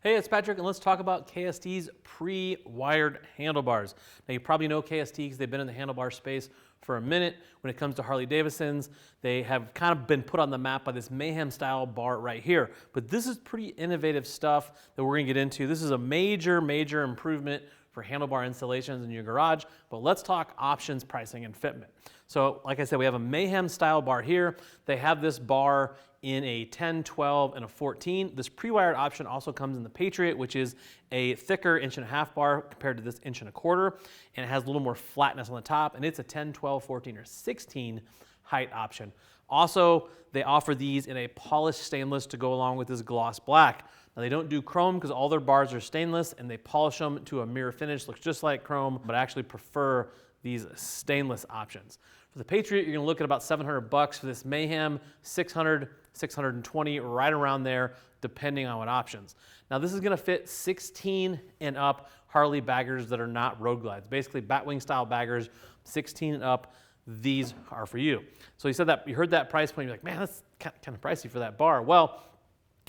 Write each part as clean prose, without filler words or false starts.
Hey, it's Patrick, and let's talk about KST's pre-wired handlebars. Now, you probably know KST because they've been in the handlebar space for a minute. When it comes to Harley Davidsons, they have kind of been put on the map by this Mayhem style bar right here. But this is pretty innovative stuff that we're gonna get into. This is a major improvement for handlebar installations in your garage, but let's talk options, pricing, and fitment. So like I said, we have a Mayhem style bar here. They have this bar in a 10, 12, and a 14. This pre-wired option also comes in the Patriot, which is a thicker 1.5-inch bar compared to this 1.25 inch, and it has a little more flatness on the top, and it's a 10, 12, 14, or 16 height option. Also, they offer these in a polished stainless to go along with this gloss black. Now, they don't do chrome because all their bars are stainless, and they polish them to a mirror finish, looks just like chrome, but I actually prefer these stainless options. For the Patriot, you're gonna look at about $700 for this Mayhem, 600, 620, right around there, depending on what options. Now, this is gonna fit 16 and up Harley baggers that are not road glides. Basically, batwing style baggers, 16 and up, these are for you. So you heard that price point, you're like, man, that's kind of pricey for that bar. Well,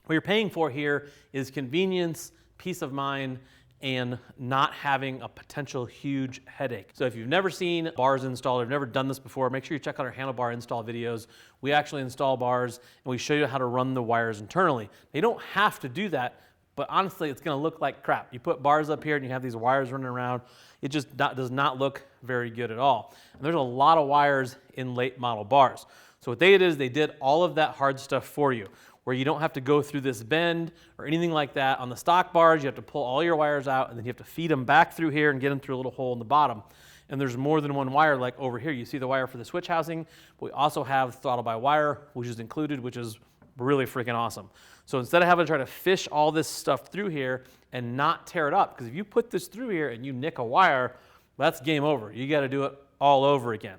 what you're paying for here is convenience, peace of mind, and not having a potential huge headache. So if you've never seen bars installed, or you've never done this before, make sure you check out our handlebar install videos. We actually install bars and we show you how to run the wires internally. You don't have to do that, but honestly, it's gonna look like crap. You put bars up here and you have these wires running around. It just does not look very good at all. And there's a lot of wires in late model bars. So what they did is they did all of that hard stuff for you, where you don't have to go through this bend or anything like that. On the stock bars, you have to pull all your wires out and then you have to feed them back through here and get them through a little hole in the bottom. And there's more than one wire, like over here. You see the wire for the switch housing, but we also have throttle by wire, which is included, which is really freaking awesome. So instead of having to try to fish all this stuff through here and not tear it up, because if you put this through here and you nick a wire, that's game over. You gotta do it all over again.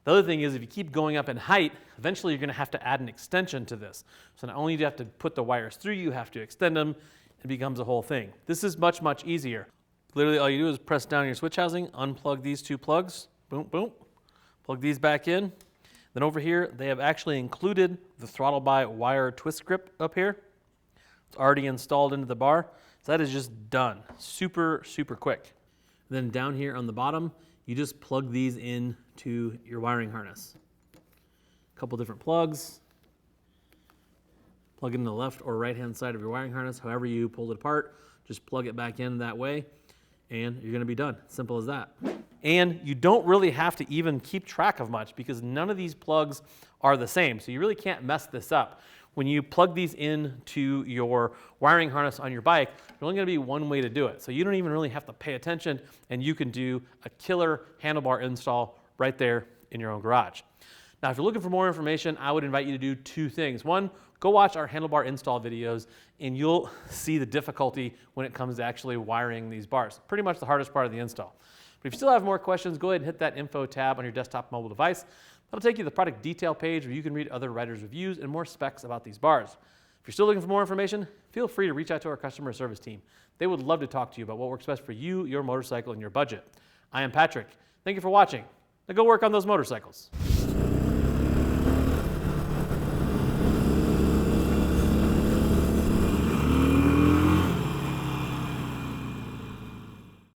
The other thing is, if you keep going up in height, eventually you're gonna have to add an extension to this. So not only do you have to put the wires through, you have to extend them. It becomes a whole thing. This is much easier. Literally all you do is press down your switch housing, unplug these two plugs, boom, boom, plug these back in. Then over here, they have actually included the throttle by wire twist grip up here. It's already installed into the bar. So that is just done, super quick. Then down here on the bottom, you just plug these in to your wiring harness. A couple different plugs. Plug it in the left or right hand side of your wiring harness, however you pulled it apart. Just plug it back in that way and you're gonna be done. Simple as that. And you don't really have to even keep track of much because none of these plugs are the same. So you really can't mess this up. When you plug these into your wiring harness on your bike, there's only gonna be one way to do it. So you don't even really have to pay attention and you can do a killer handlebar install right there in your own garage. Now, if you're looking for more information, I would invite you to do two things. One, go watch our handlebar install videos and you'll see the difficulty when it comes to actually wiring these bars. Pretty much the hardest part of the install. But if you still have more questions, go ahead and hit that info tab on your desktop mobile device. That'll take you to the product detail page where you can read other writers' reviews and more specs about these bars. If you're still looking for more information, feel free to reach out to our customer service team. They would love to talk to you about what works best for you, your motorcycle, and your budget. I am Patrick. Thank you for watching. Now go work on those motorcycles.